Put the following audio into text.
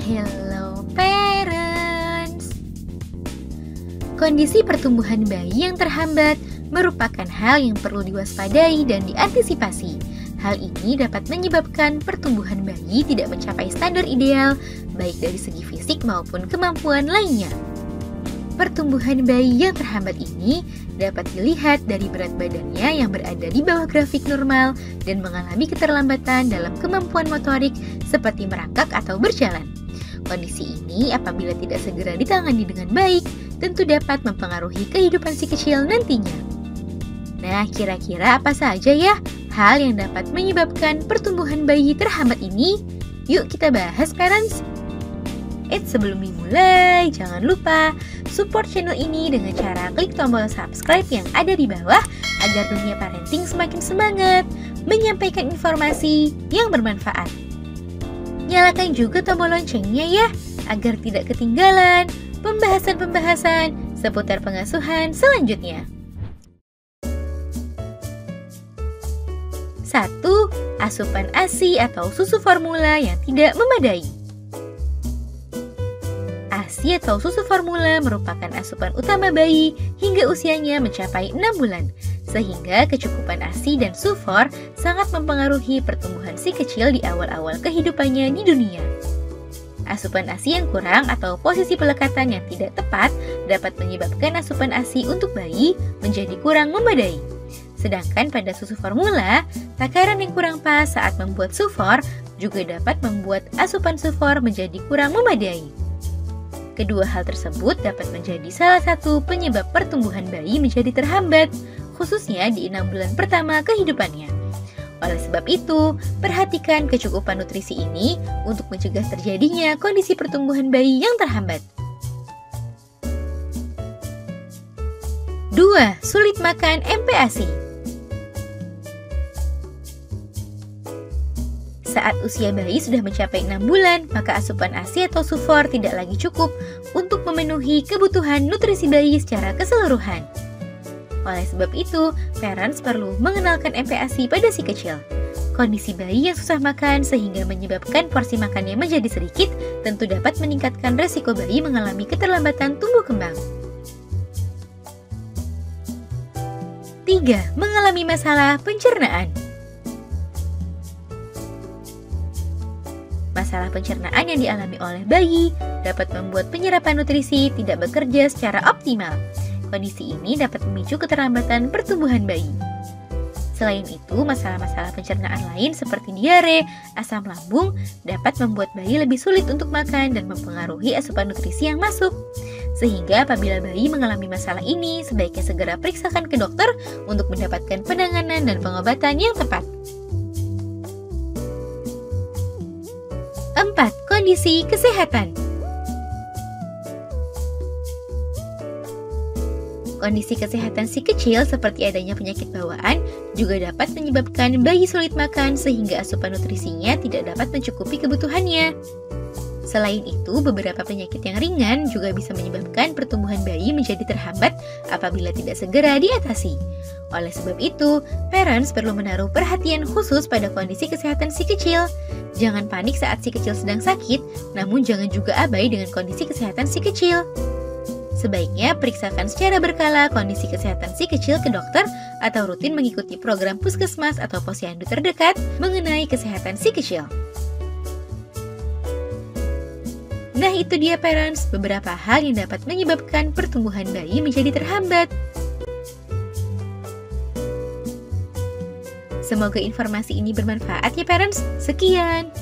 Hello parents. Kondisi pertumbuhan bayi yang terhambat merupakan hal yang perlu diwaspadai dan diantisipasi. Hal ini dapat menyebabkan pertumbuhan bayi tidak mencapai standar ideal, baik dari segi fisik maupun kemampuan lainnya. Pertumbuhan bayi yang terhambat ini dapat dilihat dari berat badannya yang berada di bawah grafik normal dan mengalami keterlambatan dalam kemampuan motorik seperti merangkak atau berjalan. Kondisi ini apabila tidak segera ditangani dengan baik, tentu dapat mempengaruhi kehidupan si kecil nantinya. Nah, kira-kira apa saja ya hal yang dapat menyebabkan pertumbuhan bayi terhambat ini? Yuk kita bahas, parents! Sebelum dimulai, jangan lupa support channel ini dengan cara klik tombol subscribe yang ada di bawah agar dunia parenting semakin semangat menyampaikan informasi yang bermanfaat. Nyalakan juga tombol loncengnya ya, agar tidak ketinggalan pembahasan-pembahasan seputar pengasuhan selanjutnya. 1. Asupan ASI atau susu formula yang tidak memadai. ASI atau susu formula merupakan asupan utama bayi hingga usianya mencapai 6 bulan, sehingga kecukupan ASI dan sufor sangat mempengaruhi pertumbuhan si kecil di awal-awal kehidupannya di dunia. Asupan ASI yang kurang atau posisi pelekatan yang tidak tepat dapat menyebabkan asupan ASI untuk bayi menjadi kurang memadai. Sedangkan pada susu formula, takaran yang kurang pas saat membuat sufor juga dapat membuat asupan sufor menjadi kurang memadai. Kedua hal tersebut dapat menjadi salah satu penyebab pertumbuhan bayi menjadi terhambat, khususnya di 6 bulan pertama kehidupannya. Oleh sebab itu, perhatikan kecukupan nutrisi ini untuk mencegah terjadinya kondisi pertumbuhan bayi yang terhambat. 2. Sulit makan MPASI. Saat usia bayi sudah mencapai 6 bulan, maka asupan ASI atau sufor tidak lagi cukup untuk memenuhi kebutuhan nutrisi bayi secara keseluruhan. Oleh sebab itu, parents perlu mengenalkan MPASI pada si kecil. Kondisi bayi yang susah makan sehingga menyebabkan porsi makannya menjadi sedikit tentu dapat meningkatkan resiko bayi mengalami keterlambatan tumbuh kembang. 3. Mengalami masalah pencernaan. Masalah pencernaan yang dialami oleh bayi dapat membuat penyerapan nutrisi tidak bekerja secara optimal. Kondisi ini dapat memicu keterlambatan pertumbuhan bayi. Selain itu, masalah-masalah pencernaan lain seperti diare, asam lambung dapat membuat bayi lebih sulit untuk makan dan mempengaruhi asupan nutrisi yang masuk. Sehingga apabila bayi mengalami masalah ini, sebaiknya segera periksakan ke dokter untuk mendapatkan penanganan dan pengobatan yang tepat. 4. Kondisi kesehatan. Kondisi kesehatan si kecil seperti adanya penyakit bawaan juga dapat menyebabkan bayi sulit makan sehingga asupan nutrisinya tidak dapat mencukupi kebutuhannya. Selain itu, beberapa penyakit yang ringan juga bisa menyebabkan pertumbuhan bayi menjadi terhambat apabila tidak segera diatasi. Oleh sebab itu, parents perlu menaruh perhatian khusus pada kondisi kesehatan si kecil. Jangan panik saat si kecil sedang sakit, namun jangan juga abai dengan kondisi kesehatan si kecil. Sebaiknya periksakan secara berkala kondisi kesehatan si kecil ke dokter atau rutin mengikuti program puskesmas atau posyandu terdekat mengenai kesehatan si kecil. Nah, itu dia parents, beberapa hal yang dapat menyebabkan pertumbuhan bayi menjadi terhambat. Semoga informasi ini bermanfaat ya parents. Sekian.